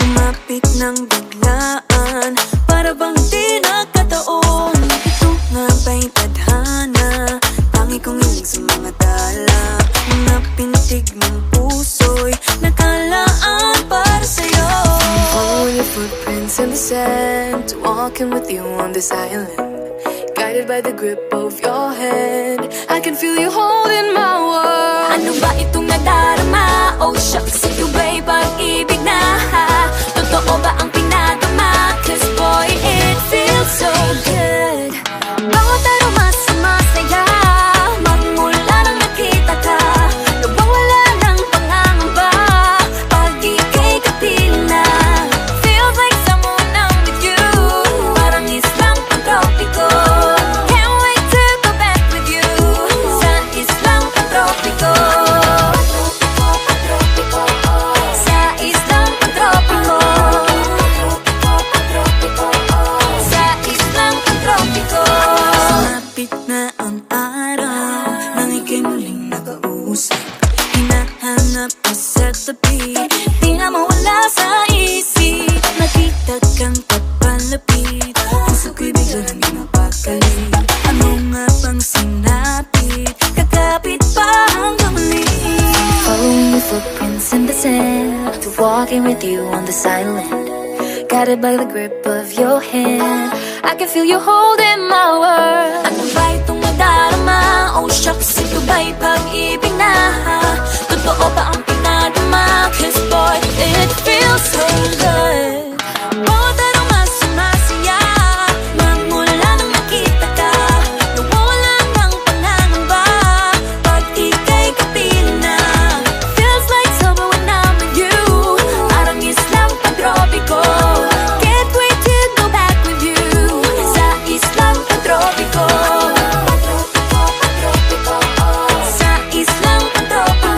Lumapit ng biglaan, para bang di nagkataon. Ito nga ba'y tadhana, tangi kong hiling sa mga dala. Mga pintig ng puso'y nakalaan para sa'yo. Following your footprints in the sand, walking with you on this island, guided by the grip of your hand. I can feel you holding my world. Ano ba itong nadarama? Oh shucks, ito ba'y pag-ibig na? Totoo ba ang pinadama? Cause boy, it feels so good. Bawat aroma sumasaya, magmula nang nakita ka. Nawawala ng pangangamba, pag ika'y kapiling na. Feels like someone I'm with you, parang islang pantropiko. Can't wait to go back with you, sa islang pantropiko. Sa islang pantropiko. Sa islang pantropiko. Sumapit na ang araw, nang ika'y muling nakausap. Hinahanap ka sa tabi, di na mawala sa isip. Nakita kang papalapit, puso ko'y bigla nang napakali. Ano nga bang sinapit, kakapit pa hanggang muli. Following your footprints in the sand, walking with you on this island, guided by the grip of your hand. I can feel you holding my world. Ano ba itong nadarama? Oh shucks, ito ba'y pag-ibig na? Totoo ba ang pinadama? Cause boy, it feels so good. Bawat aroma sumasaya, magmula nang nakita ka. Nawawala ng pangangamba, pag ika'y kapiling na. Feels like summer when I'm with you, parang islang pantropiko. Can't wait to go back with you, sa islang pantropiko. Sa islang pantropiko.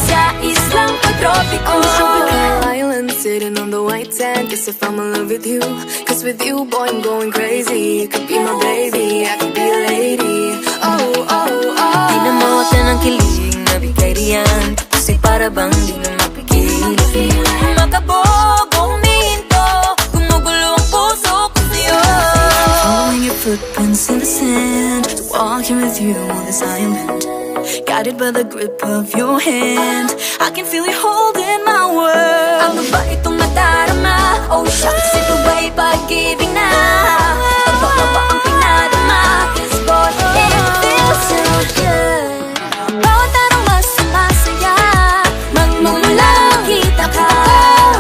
Sa islang pantropiko. On the tropical island, sitting on the white sand, guess if I'm in love with you. Cause with you, boy, I'm going crazy. You could be my baby, I could be a lady. Oh, oh, oh. Di na mawata ng kilig na bigay riyan, kasi para bang di na mapigil. Makabog, huminto, gumugulo ang puso ko sa'yo. Following your footprints in the sand, walking with you on this island, guided by the grip of your hand. I can feel you holding my world. Ano ba itong nadarama? Oh shucks, ito ba'y pag-ibig na? Totoo ba ang pinadama? Cause boy, it feels so good. Bawat aroma sumasaya, magmumula makita ka.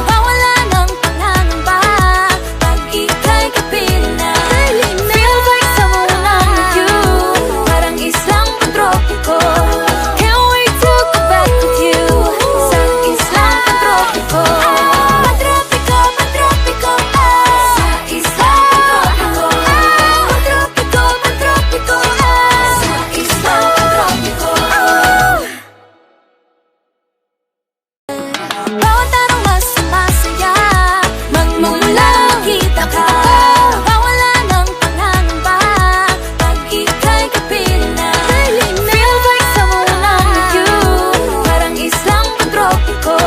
Nawawala ng pangangamba, pag ika'y kapiling na. Feels like someone I'm with you, parang islang pantropiko. Can't wait to go back with you, sa islang pantropiko. Pantropiko, pantropiko, sa islang pantropiko. Pantropiko, pantropiko, sa islang pantropiko. Bawat aroma sumasaya, magmumula makita ka. Nawawala ng pangangamba, pag ika'y kapiling na. Feels like someone I'm with you, parang islang pantropiko.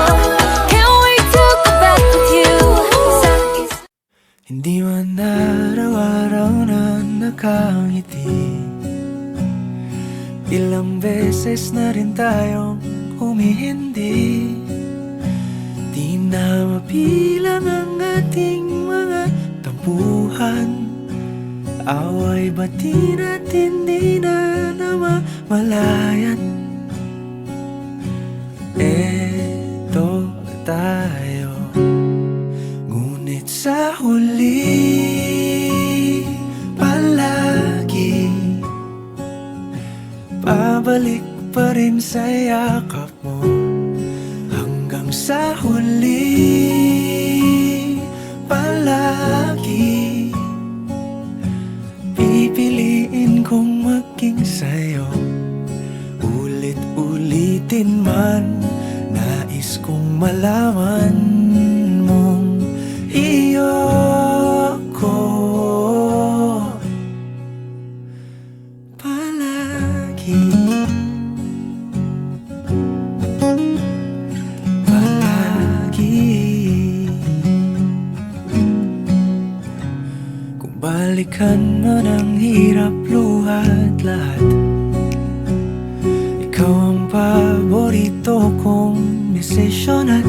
Can't wait to go back with you, sa islang. Hindi man araw-araw na nakangiti, ilang beses na rin tayong humihindi. Di na mapilang ang ating mga tampuhan, away bati natin di na namamalayan. Eto tayo, ngunit sa huli palagi pabalik pa rin sa yakap mo. Hanggang sa huli palagi pipiliin kong maging sa'yo. Ulit-ulitin man, nais kong malaman mong iyo ko palagi. balikan man ang hirap, luhat lahat. Ikaw ang paborito kong desisyon at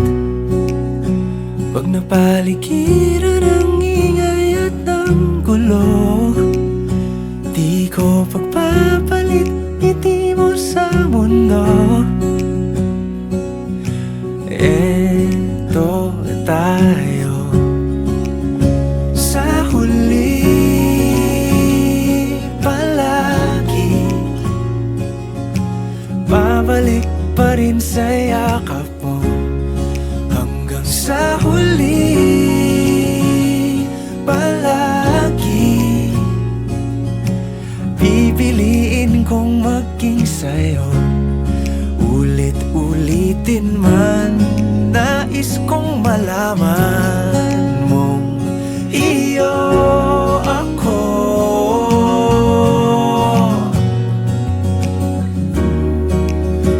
pag napaligiran ang ingay at ang gulo, di ko pagpapalit ngiti mo sa mundo. Eto tayo sa huli palagi, babalik pa rin sa yakap mo hanggang sa huli palagi. Pipiliin kong maging sa'yo, ulit-ulitin man. Nais kong malaman mong iyo ako.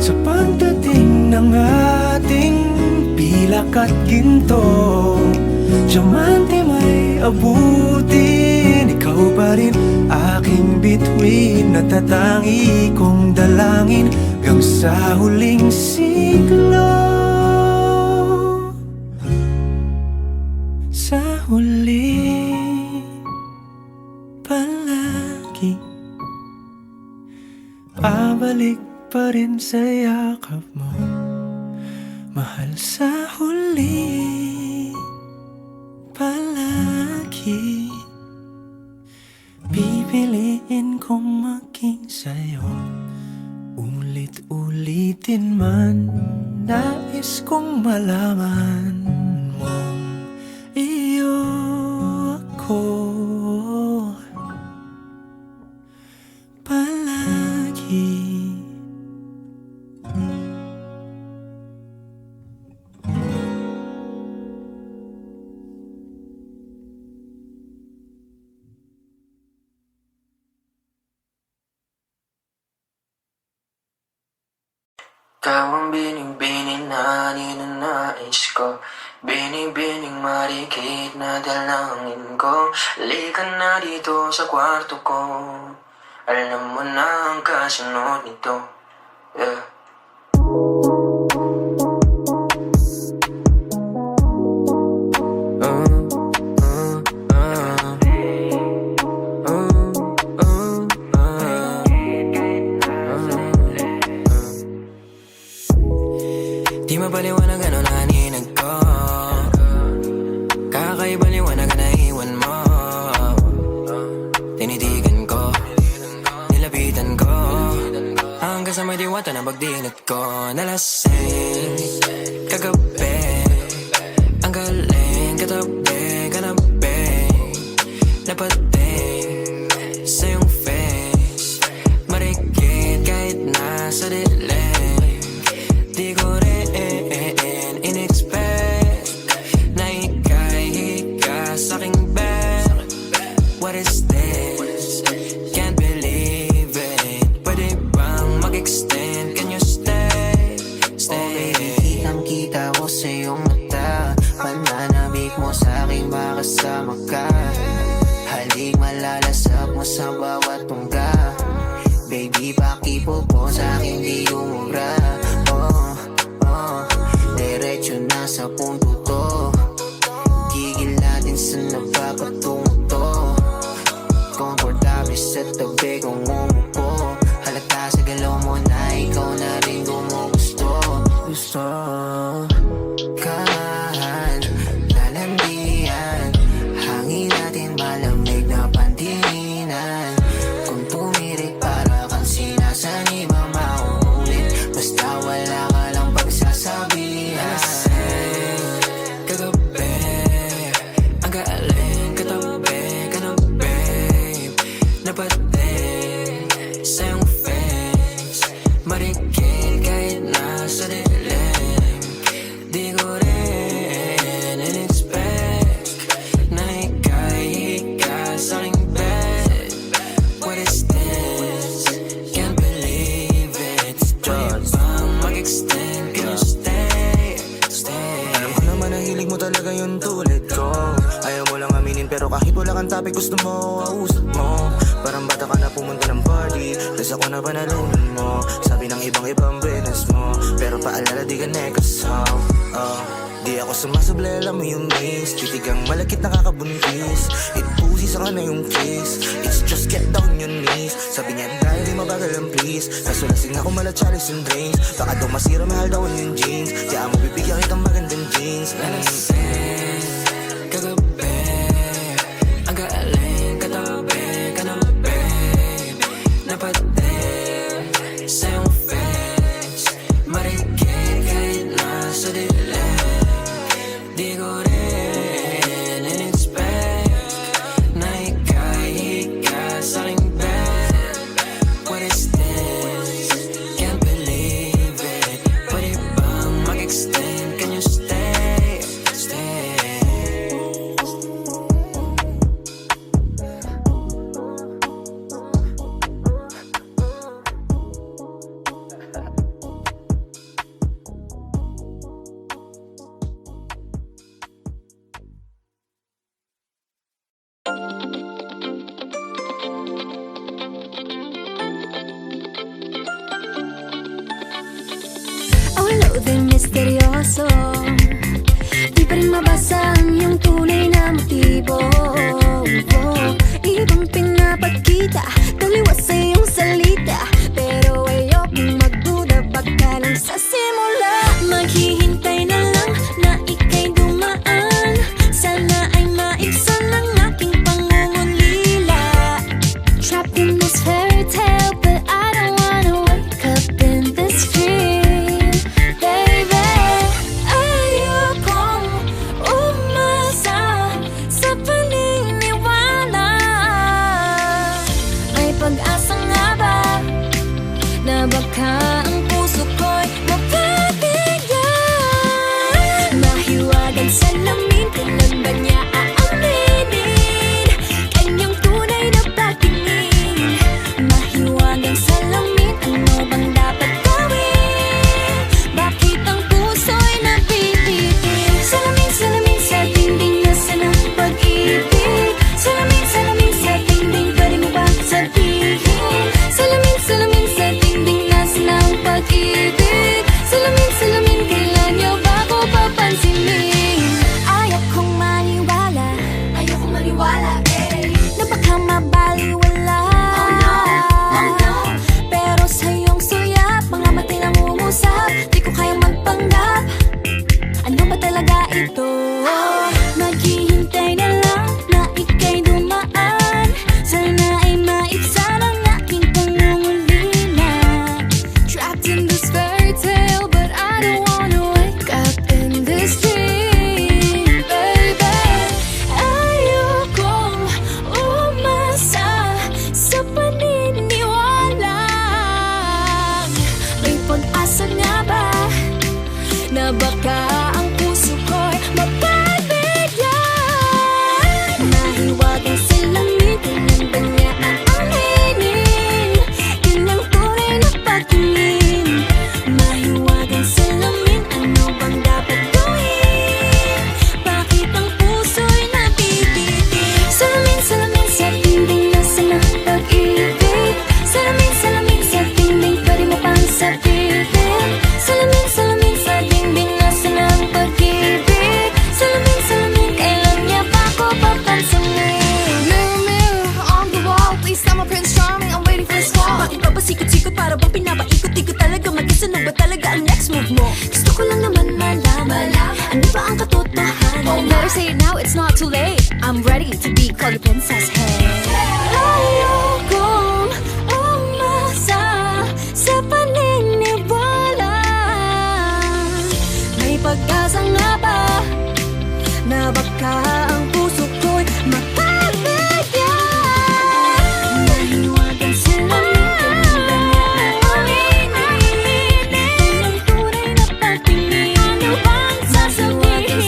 Sa pagdating ng ating pilak at ginto, diamante may abutin, ikaw pa rin aking bituin, natatangi kong dalangin hanggang sa huling siglo. Sa huli palagi, babalik pa rin sa yakap mo, mahal. Sa huli palagi, pipiliin kong maging sa'yo, ulit-ulitin man. Nais kong malaman mong iyo ako palagi. Ikaw ang bining-bining na ninanais ko, bining-bining marikit na dalangin ko. Halika na dito sa kwarto ko, alam mo na ang kasunod nito. Yeah. Di mapaliwanag ano naninag ko, kakaibaliwanag na iwan mo. Tinitigan ko, nilapitan ko, hanggang sa may diwata na pagdinat ko. Nalasing kagabi, ang galing katabi, kanabi, napating sa iyong face, marikit kahit nasa dilim. Di ko rin in-expect na ika'y hika sa'king bed. What is this? Can't believe it. Pwede bang mag-extend? Can you stay? Stay. Oh baby, kitang-kita ko sa iyong mata, pananabik mo sa'king makasama ka. Halik malalasap mo sa bawat tungga. Baby, pakipo po sa'kin di umura. Diretso na sa punto to, gigil natin sa napapatungo to. Komportable sa tabi kong umupo, halata sa galaw mo na ikaw na rin gumugusto. Gusto kahan, lalandian, hangin natin malamig na pandinan. Kung tumirik para kang sinasanib ang mauulit, basta wala ka lang pagsasabi. Napating sa iyong face, marikit kahit nasa dilim. kang topic gusto mo, ausap mo. Parang bata ka na pumunta ng party, tas ako na panalunan mo. Sabi ng ibang business mo, pero paalala di ka nekasal. Di ako sumasablay, alam mo yung miss. Titigang malakit nakakabuntis. It pussy sa na yung kiss. It's just get down your knees. Sabi niya dahil di mabagal ang please. Nasulasing ako mala chalice and drinks. Baka daw masira, mahal daw yung jeans. Kaya mo bibigyan kitang magandang jeans. Nalasing kagabi, ang galing katabi ka na babe. Napatin sa iyong face, marikit kahit nasa dilim. Di ko rin in-expect na ikay ka sa aking bed. What is this? Can't believe it. Pwede bang mag-extend? Can you stay? Stay. Ang loading misteryoso, di pa rin mabasa ang iyong tunay na motibo. Ibang pinapakita, taliwas sa iyong salita, pero ayokong magduda pagka lang sa simula. Maghihintay na lang na ika'y dumaan, sana ay maibsan ang aking pangungulila. Trapped in this fairy tale, but I don't wanna wake up in this dream. Baby, ayokong umasa sa paniniwala. May pag-asa nga ba na baka ang puso ko'y mapabigyan? Mahiwagang salamin, kailan ba niya aaminin kanyang tunay na pagtingin? Mahiwagang salamin, ano bang dapat gawin? Bakit ang puso'y napipitin? Salamin, salamin sa dingding, nasaan ang pag-ibig? Salamin, salamin sa dingding, pwede mo bang sabihin? Salamin, salamin sa dingding, nasaan ang pag-ibig? Salamin, salamin, kailan niyo ba ako papansinin? Ayokong maniwala, eh, na baka mabaliwala. Pero sa iyong suya, mga matay nangungusap, di ko kayang magpanggap. Ano ba talaga ito? Maghihintay na lang na ika'y dumaan, sana ay maibsan ang aking pangungulila. Trapped in this fairy tale, but I don't wanna wake up in this dream. Baby, ayokong umasa sa paniniwala. May pag-asa nga ba na baka ang puso ko'y mapabigyan? Mahiwagang salamin, kailan ba niya aaminin kanyang tunay na pagtingin? Mahiwagang salamin, ano bang dapat gawin? Bakit ang puso'y napipitin? Salamin, salamin sa dingding, nasaan ang pag-ibig? Salamin, salamin sa dingding, pwede mo pang sabihin? Salamin, salamin sa dingding, nasaan ang pag-ibig? Salamin, salamin, kailan niya ba ako papansinin? Mirror, mirror on the wall, please tell my Prince Charming I'm waiting for this call. Bakit ba pasikot-sikot, para bang pinapaikot-ikot talaga? Mag-isa na ba talaga ang next move mo? Gusto ko lang naman malaman, ano ba ang katotohanan? Oh, better say it now, it's not too late. I'm ready to be called a princess, hey. Ayokong umasa sa paniniwala. May pag-asa nga ba na baka ang puso ko'y mapabigyan? Mahiwagang salamin, kailan ba niya aaminin kanyang tunay na pagtingin? Ano bang sasabihin?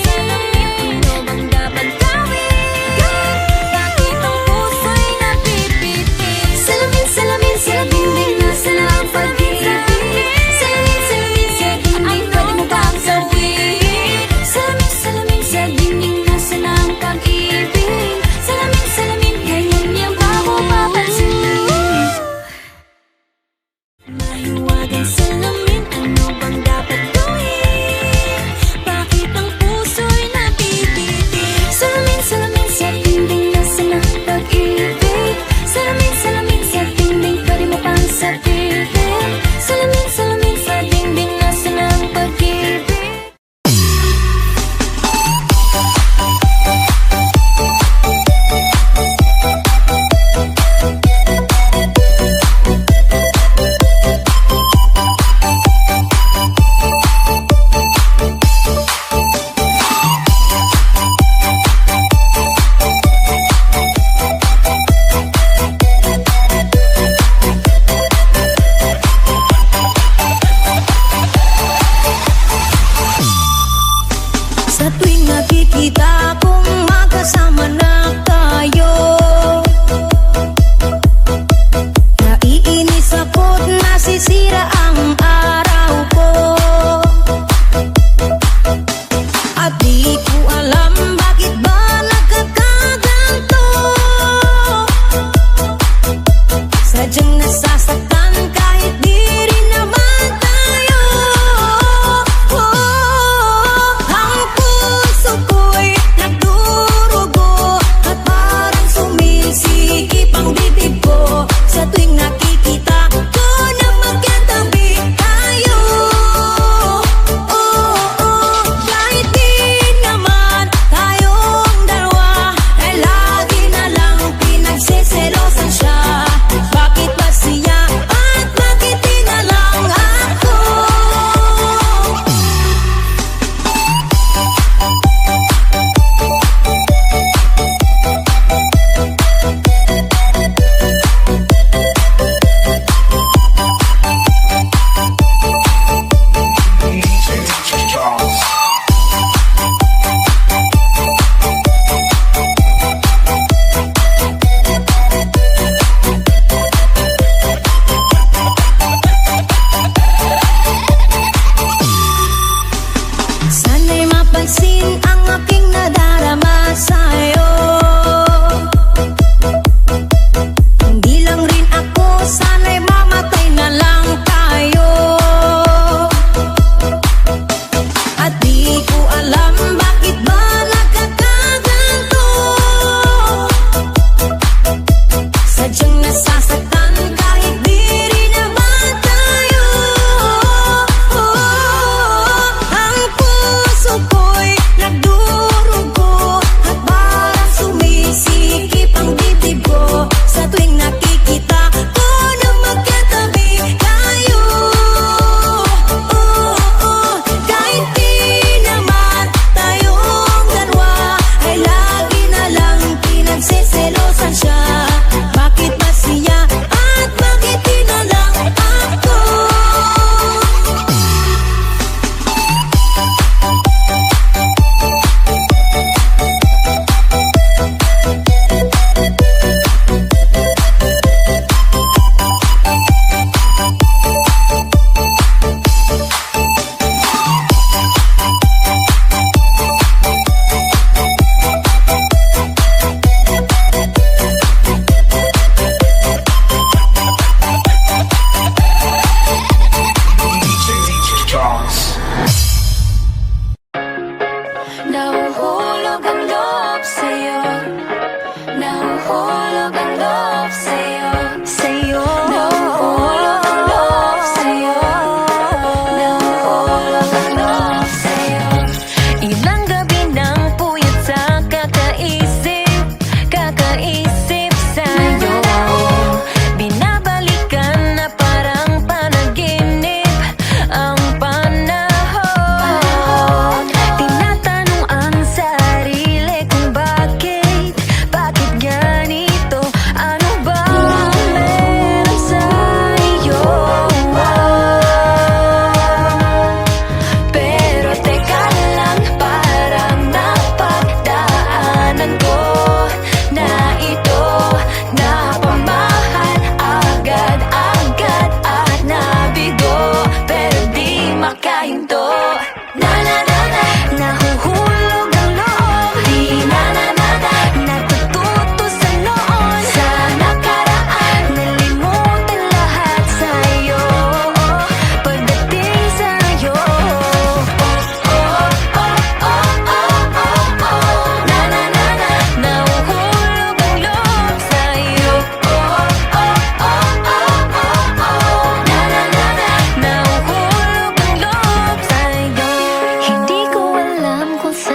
Ano bang dapat gawin? Bakit ang puso'y napipitin? Salamin, salamin sa dingding, nasaan ang pag-ibig? Salamin, salamin sa dingding, pwede mo bang sabihin? Salamin, salamin sa dingding, nasaan ang pag-ibig?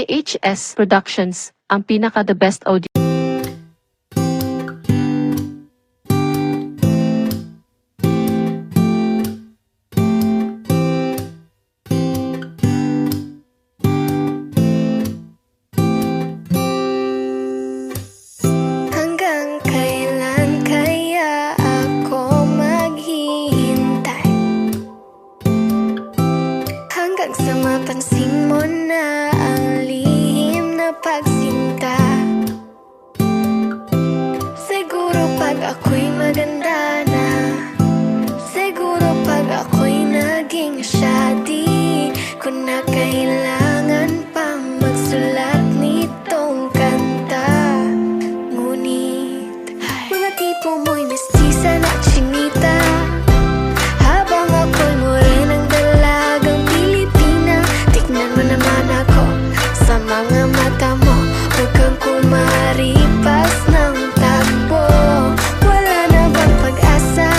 IHS Productions, ang pinaka the best audio. Hanggang kailan kaya ako maghihintay? Hanggang sa mapansin mo na ang lihim na pagsinta. Siguro pag ako'y maganda na, siguro pag ako'y naging siya, di ko na kailangan pang magsulat nitong kanta. Ngunit mga tipo mo'y mestiza na chinita, habang ako'y morenang dalagang Pilipina. Tignan mo naman ako sa mga mata mo, huwag kang kumaripas ng takbo. Wala na bang pag-asa?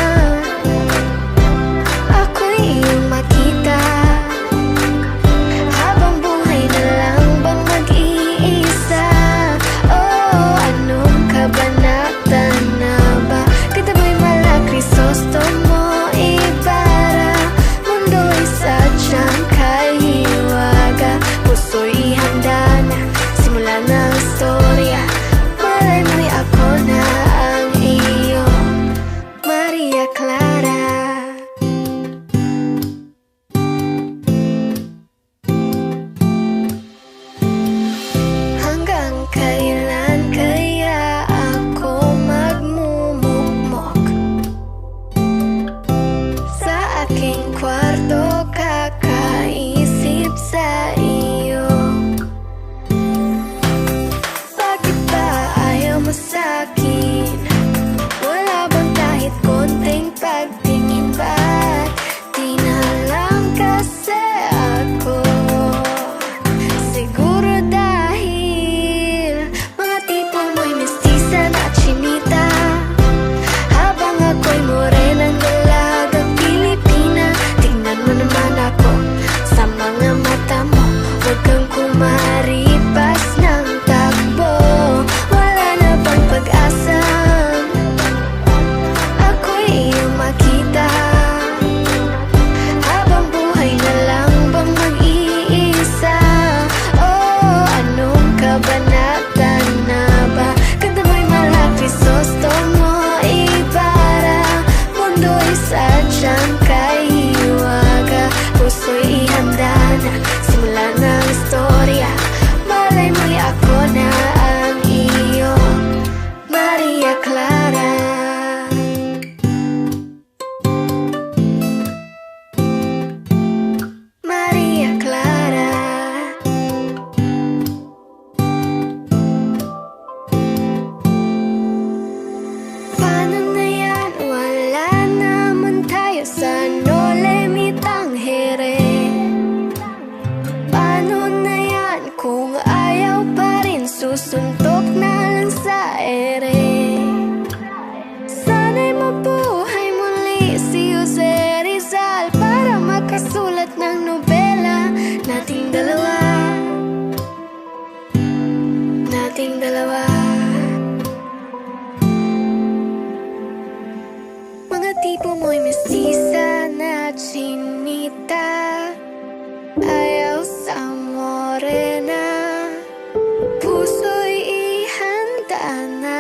Ako'y iyong makita, habang buhay na lang bang mag-iisa? Oh, anong kabanata na ba? Kataboy mala Crisostomo Ibarra, mundo'y sadyang kahiwaga. Puso'y handa na, simula na ang istorya. Malay mo'y ako na ang iyong Maria Clara. Hanggang kailan kaya ako magmumukmok sa aking kwarto, kakaisip sa iyo? Bakit ba ayaw mo sa'kin? Wala bang kahit konting pagtingin? Ba't di na lang kasi ako? Siguro dahil mga tipo mo'y mestiza na chinita, habang ako'y morenang dalagang Pilipina. Tingnan mo naman ako sa mga mata mo, huwag kang kumaripas ng takbo. Wala na bang pag-asa? Ako'y iyong makita, habang buhay na lang bang mag-iisa? Oh, anong kabanata na ba? Kanta mo'y mala Crisostomo Ibarra, mundo'y sadyang kahiwaga. Puso'y handa na, simula na ang istorya. Malay mo'y ako na ang iyong Maria Clara. Maria Clara. Paano na yan? Wala naman tayo sa no limitang here. Paano na yan kung ayaw pa rin? Susuntok na lang sa ere. Sana'y mabuhay muli si Jose Rizal para makasulat ng nobela. Nating dalawa, nating dalawa. Mga tipo mo'y mestiza na chinita, ayaw sa morena. Puso'y ihanda na,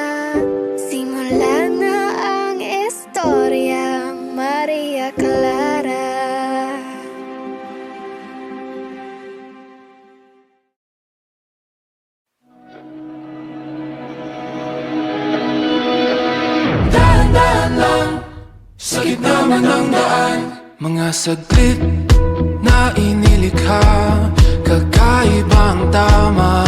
simula na ang istorya. Maria Clara. Dahan-dahan lang sa gitna man ng daan, mga saglit na inilikha, kakaibang tama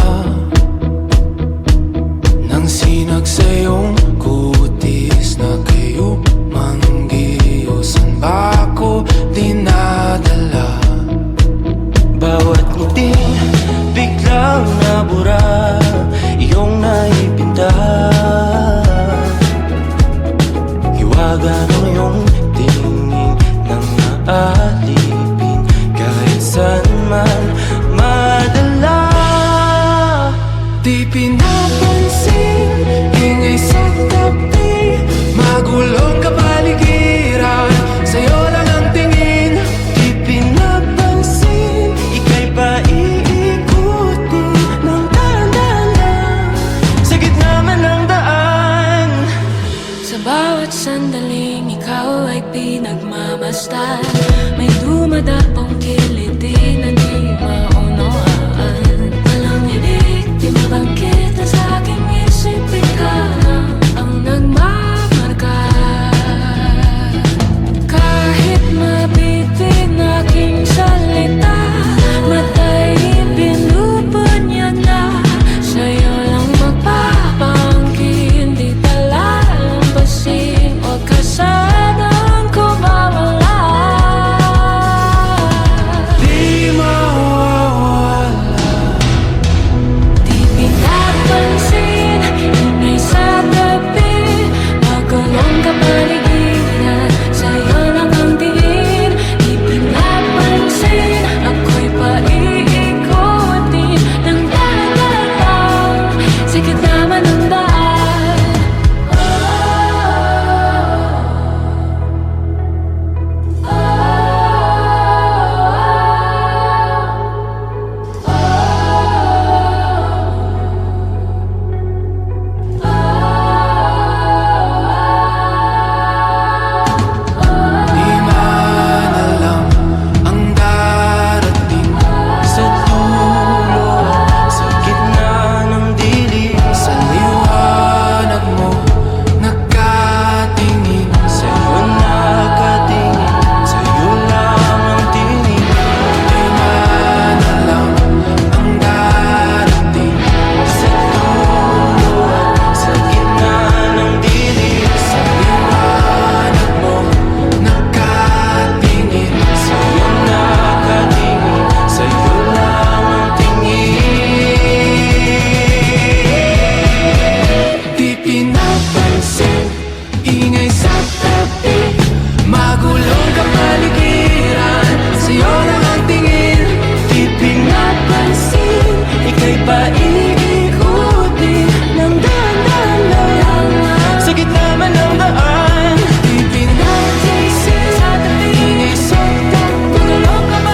nang sinag sa iyong kutis na kayo manggiyo. San ba ako dinadala? Bawat ngiting biglang nabura, iyong naipinta. Hiwaga ng iyong tingin nang naalipin kahit saan man madala. Di pinapansin, ingay sa tabi, magulong kapaligiran, sa'yo lang ang tingin. Di pinapansin, ika'y paiikutin ng dahan-dahan sa gitna man ng daan. Sa bawat sandaling ikaw ay pinagmamasdan, may dumadapong kiliti na di maunawaan. Walang ibig, di mabangkit na sa aking isip, ikaw ang nagmamarka. Kahit mabitin aking salita, matay pinupunyag na, sa'yo lang magpapangkin, di palalampasin, huwag ka sanang kumawala. Di mawawala. Di pinapansin, ingay sa tabi, magulong kapaligiran, sa'yo lang ang tingin. Di pinapansin, ako'y paiikutin ng dahan-dahan sa gitna man ng daan. Di man alam ang darating sa dulo, sa gitna ng dilim, sa liwanag mo nakatingin, sa'yo nakatingin, sa'yo lang ang tingin. Di man alam ang darating sa dulo, sa gitna ng dilim, sa liwanag mo nakatingin, sa'yo nakatingin, sa'yo lang ang tingin. Di pinapansin, ingay sa tabi, magulong kapaligiran, sa'yo lang ang tingin. Di pinapansin, ika'y paiikutin ng dahan-dahan sa gitna man ng daan. Di pinapansin, ingay sa tabi,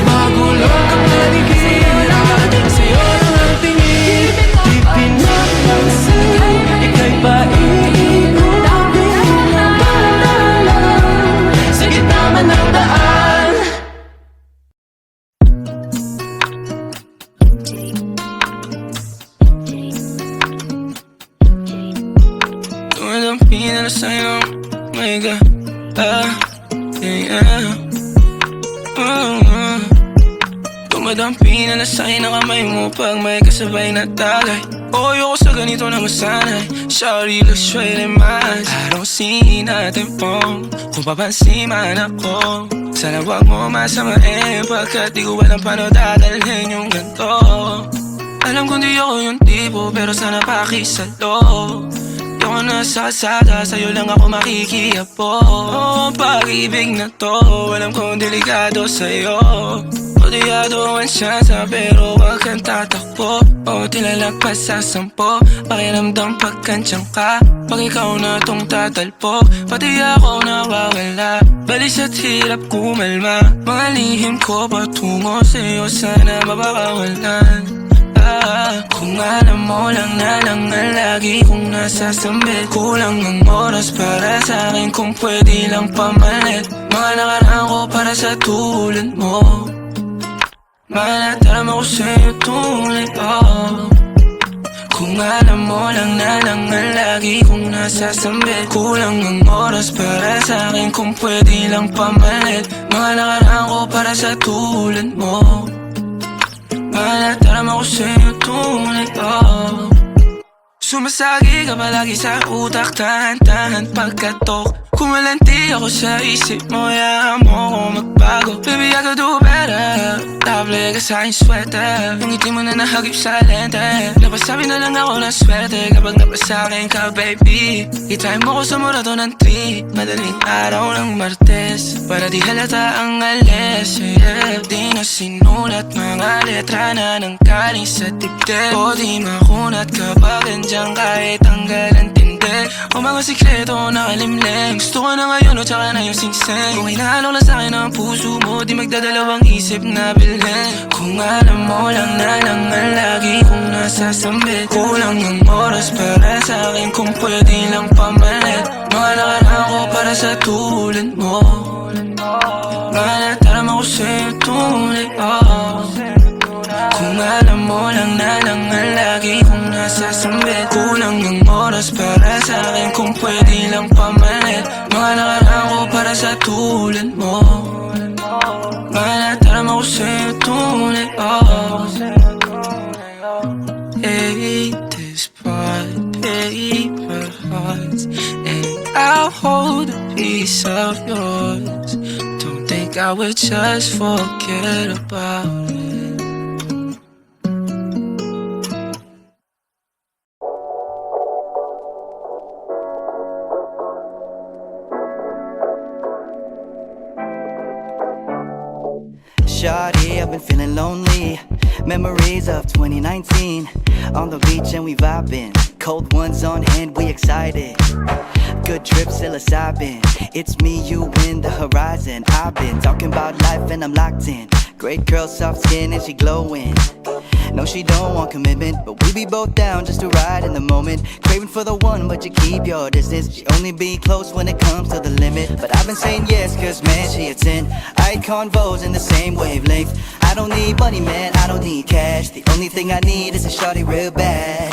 magulong kapaligiran, sa'yo lang ang tingin. Di pinapansin, ika'y paiikutin ng dahan-dahan sa gitna man ng daan. Dumadampi na sa'yo, my God, yeah. Dumadampi na sa'yo ng kamay mo pag may kasabay na tagay. O ayoko sa ganito na masanay. Sorry, looks right in my eyes. I don't see nothing wrong kung papansin man ako. Sana wag mo masamain, pagkat di ko alam paano dadalhin yung ganito. Alam kong di ako yung tipo, pero sana pakisalo. Di ako nasa kalsada, sa'yo lang ako makikiapo. Ang pag-ibig na to, alam kong delikado sa'yo. Odiado ang siyansa, pero wag kang tatakbo. O tilalagpas sa 10, pakiramdam pagkansyang ka. Pag ikaw na tong tatalpok, pati ako nawawala. Balis at hirap kumalma, mga lihim ko patungo sa'yo, sana mapakawalan. Kung alam mo lang na lang ang lagi kong nasasambil, kulang ang oras para sa'kin kung pwede lang pamalit. Mga nakaraan ko para sa tulad mo, malataram ako sa'yo tulad Kung alam mo lang na lang ang lagi kong nasasambil, kulang ang oras para sa'kin kung pwede lang pamalit. Mga nakaraan ko para sa tulad mo, malataram ako sa'yo tulad Sumasagi ka palagi sa utak, tahan-tahan pagkatok. Kung malanti ako sa isip mo, hayaan mo ako magbago. Baby, I could do better. Table ka sa aking sweater. Yung ngiti mo na nahagip sa lente. Napasabi na lang ako ng swerte kapag napasakin ka, baby. Itry mo ko sa murato ng tree. Madaling araw ng Martes, para di halata ang alis, yeah. Di na sinulat mga letra na nanggaling sa dibdib. O di makunat kapag andyan kahit tanggal ang tindi. O mga sikreto nakalimlim. Gusto ko na ngayon o tsaka na yung singsing. Kung hinaalok lang sa'kin ang puso mo, di magdadalawang isip na bilhin. Kung alam mo lang na langan lagi kong nasasambit. Kulang ng oras para sa'kin kung pwede lang pamalit. Mga nakaraan ko para sa tulad mo. Mga natarama ko sa'yo tunay, oh. Kung alam mo lang na langan lagi kong nasasambit. Kulang ng oras para sa'kin kung pwede lang pamalit. Mga nakaraan ko para sa tulad mo. Mga natarama ko sa'yo tunay, oh. Hey, this part, paper hearts, and I'll hold a piece of yours. Don't think I would just forget about it. Shawty, I've been feeling lonely. Memories of 2019. On the beach and we vibing. Cold ones on hand, we excited. Good trip, psilocybin. It's me, you, in the horizon. I've been talking about life and I'm locked in. Great girl, soft skin and she glowing. No, she don't want commitment, but we be both down just to ride in the moment. Craving for the one, but you keep your distance. She only be close when it comes to the limit. But I've been saying yes, cause man, she a 10. I convos in the same wavelength. I don't need money, man, I don't need cash. The only thing I need is a shawty real bad.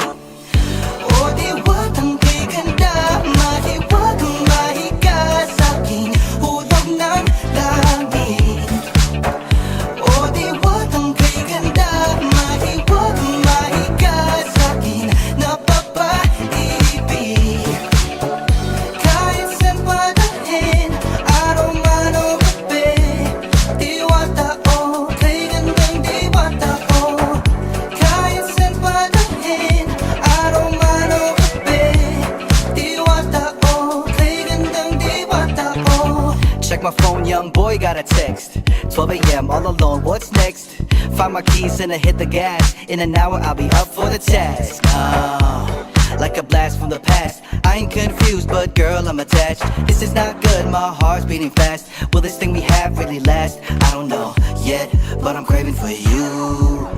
Oh, di wag kang giganda, mahiwag kang mahiga sa'kin. Hulog ng langit. Oh, di wag kang giganda, mahiwag kang mahiga sa'kin. Napapaibig. Kahit saan padalhin, araw man o gabi. Diwata o, kay gandang diwata o. Kahit saan padalhin, araw man o gabi. Diwata o, kay gandang diwata o. Check my phone, young boy got a text. 12 a.m. all alone, what's next? Find my keys and I hit the gas. In an hour I'll be up for the task. Like a blast from the past. I ain't confused, but girl, I'm attached. This is not good, my heart's beating fast. Will this thing we have really last? I don't know yet, but I'm craving for you.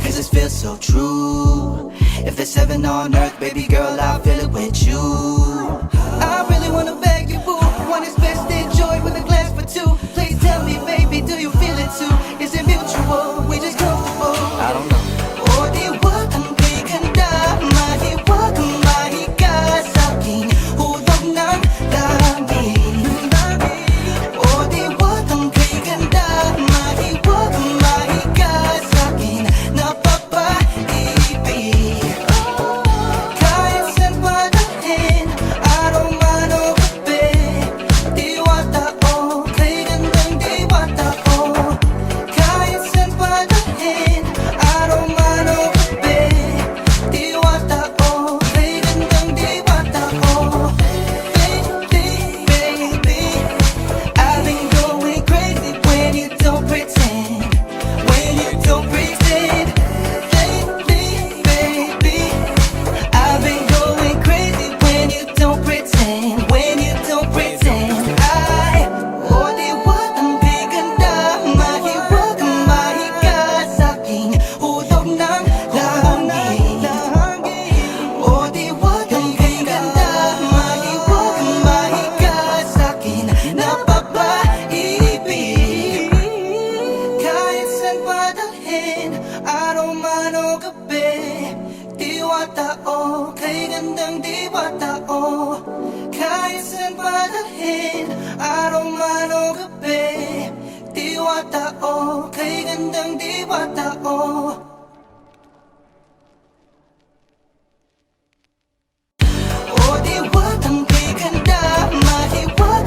Cause this feels so true. If there's heaven on earth, baby girl, I'll feel it with you. I really wanna beg you, boo. One is best enjoyed with a glass for two. Please tell me, baby, do you feel it too? Is it mutual? We just comfortable? I don't know. Oh, di wag kang giganda, mahiwag kang mahiga sa'kin. Hulog ng langit. Oh, di wag kang giganda, mahiwag kang mahiga sa'kin. Napapaibig. Kahit saan padalhin, araw man o gabi. Diwata o, kay gandang diwata o. Kahit saan padalhin, araw man o gabi. Diwata o, kay gandang diwata o. Baby, baby, I've been going crazy when you don't pretend. When you don't pretend. Lately, baby, I've been going crazy when you don't pretend. When you don't pretend. Oh, di wag kang giganda, mahiwag kang mahiga sa'kin. Hulog ng langit. Oh, di wag kang giganda, mahiwag kang mahiga sa'kin. Napapaibig. Kahit saan padalhin, araw man o gabi. Diwata o, kay gandang diwata o. Kahit saan padalhin, araw man o gabi. Diwata o, kay gandang diwata o. Oh, di wag kang giganda, mahiwag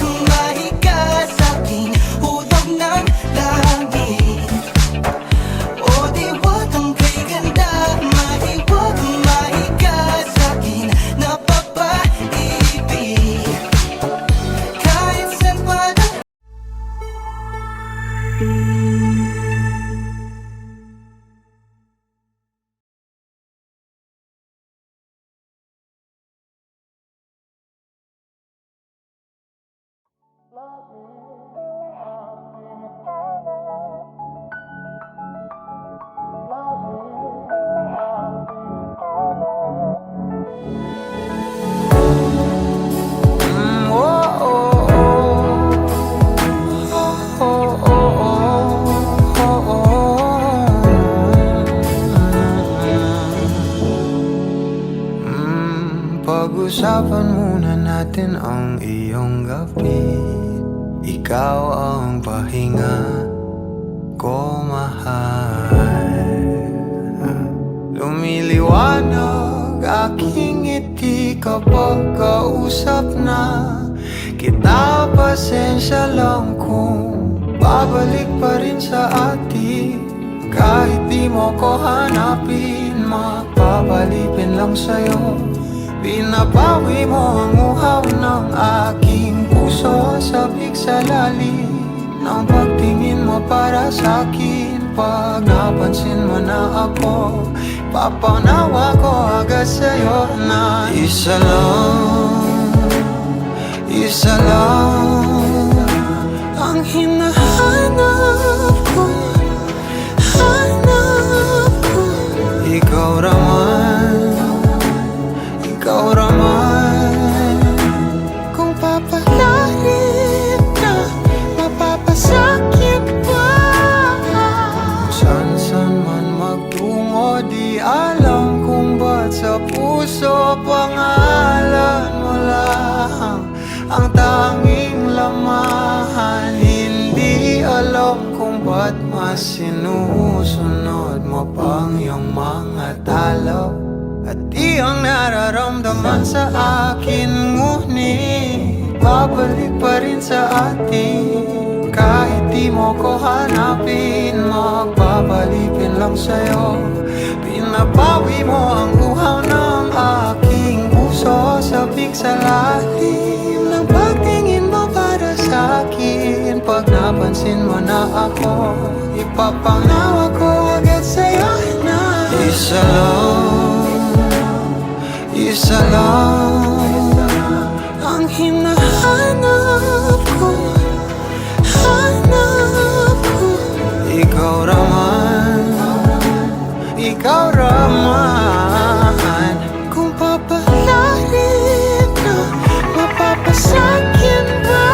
Pag-usapan muna natin ang iyong gabi. Ikaw ang pahinga ko, mahal. Lumiliwanag aking ngiti kapag kausap na kita. Pasensya lang kung babalik pa rin sa atin. Kahit di mo ko hanapin, mapapalipin lang sa'yo. Pinapawi mo ang uhaw ng aking puso. Sabik sa lalim ng pagtingin mo para sa'kin. Pag napansin mo na ako, papanawa ko agad sa'yo na isa lang ang hinahanap ko. Hanap ko, ikaw raman, kung papalarin na, mapapasakit pa. San man magtungo, di alam kung ba't sa puso pangalan mo lang ang tanging lamahan. Hindi alam kung ba't mas sinusunod mo pang iyong mga talo. At di ang nararamdaman sa akin, ngunit babalik pa rin sa atin. Kahit di mo ko hanapin, magpapalipin lang sa'yo. Pinapawi mo ang uhaw ng aking puso. Sabik sa lalim ng pagtingin mo para sa'kin. Pag napansin mo na ako, ipapanawa ko agad sa'yo na isa lang ang hinahanap ko. Hanap ko, ikaw raman, kung papalarin na, mapapasakit ba?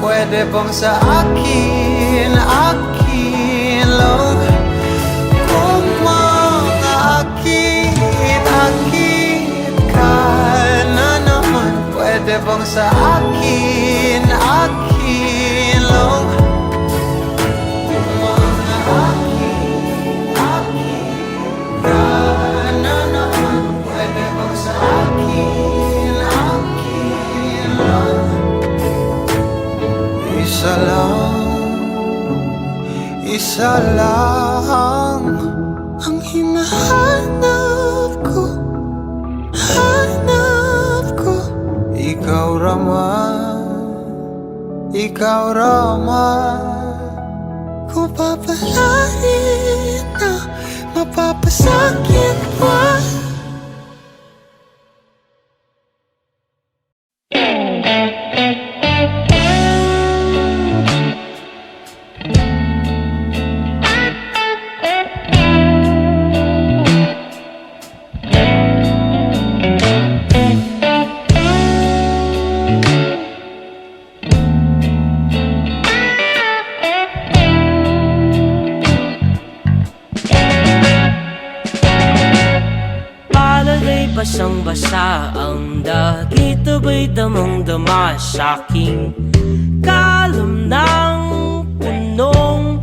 Pwede bang sa akin lang? Kung mang-akit ka na naman, pwede bang sa akin lang? Kung mang-akit ka na naman, pwede bang sa akin lang? Isa lang ang hinahanap ko. Hanap ko, ikaw raman, kung papalarin na, mapapasakit pa. Basang-basa ang dagit, aba'y damang-dama sa'king kalam ng punong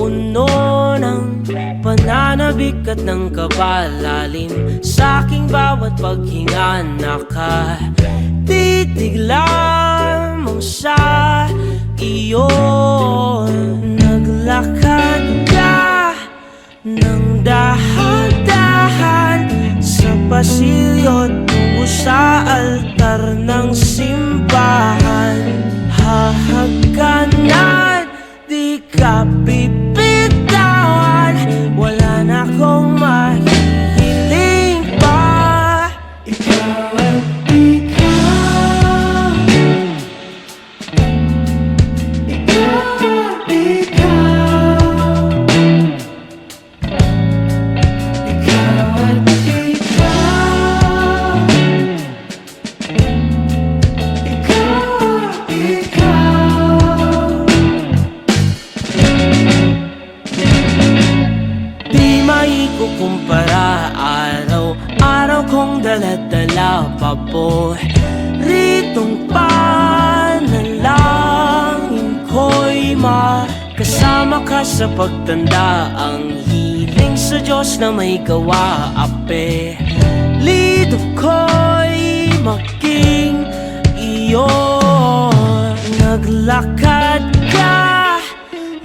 puno ng pananabik at ng kabalalim. Sa aking bawat paghinga nakatitig lamang sa iyo. Naglakad ka ng dahan-dahan sa pasilyo tungo sa altar ng simbahan. Hahagkanan, di ka bibitawan. Wala na akong mahihiling pa. Ikaw at ikaw, ikaw at ikaw, ikaw at ikaw, di maikukumpara. Araw-araw kong dala-dala pa po ritong panalangin ko'y makasama ka sa pagtanda. Ang hiling sa Diyos na may gawa, apelido ko'y maging iyo. Naglakad ka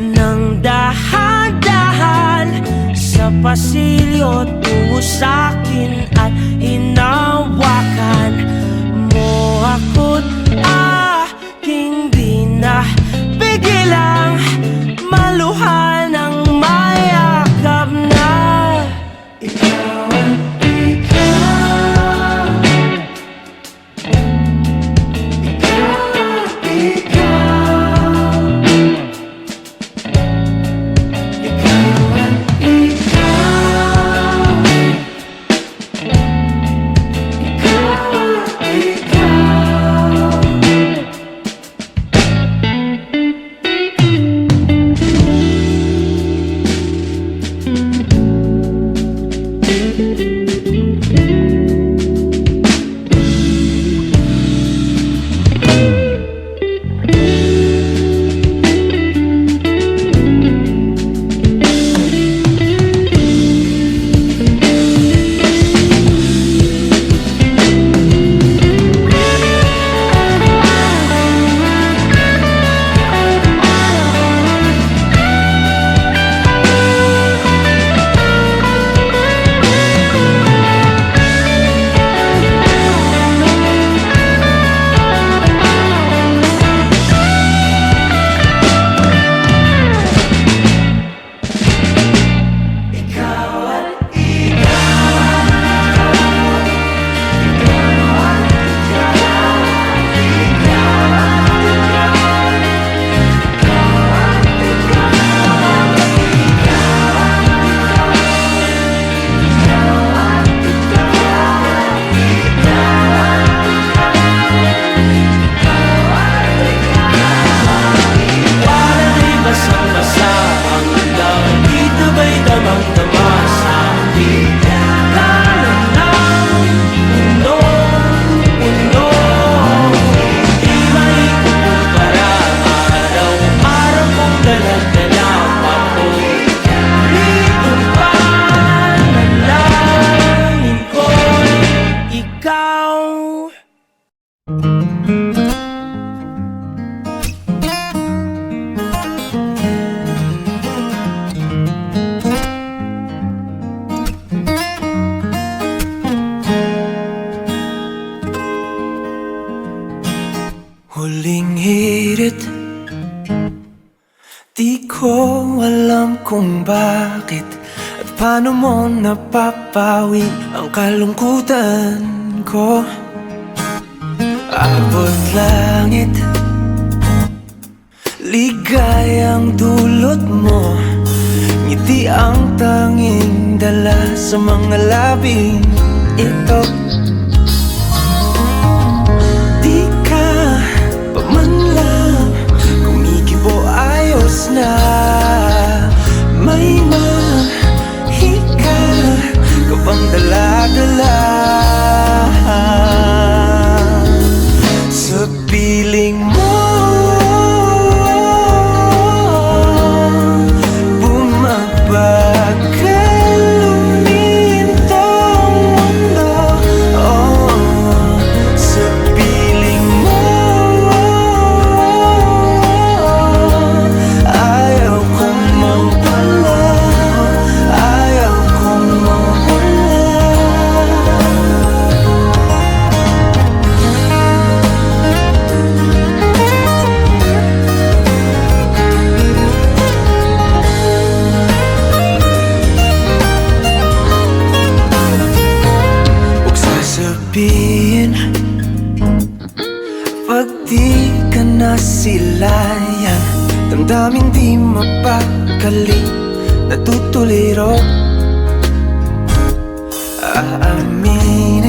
ng dahan-dahan sa pasilyo tungo sa'kin at hinawakan mo ako't aking di na bigilang maluhan ng mayakap na. Ikaw at ikaw, ikaw at ikaw, ikaw at ikaw, ikaw at ikaw. Huling hirit, di ko alam kung bakit at paano mo napapawi ang kalungkutan ko. Abot langit, ligayang dulot mo, ngiti ang tanging dala sa mga labing ito. Di ka pa man lang kumikibo, ayos na. May mahika ka bang dala-dala sa piling mo? na silayan, damdaming di mapakali, natutuliro. Aamin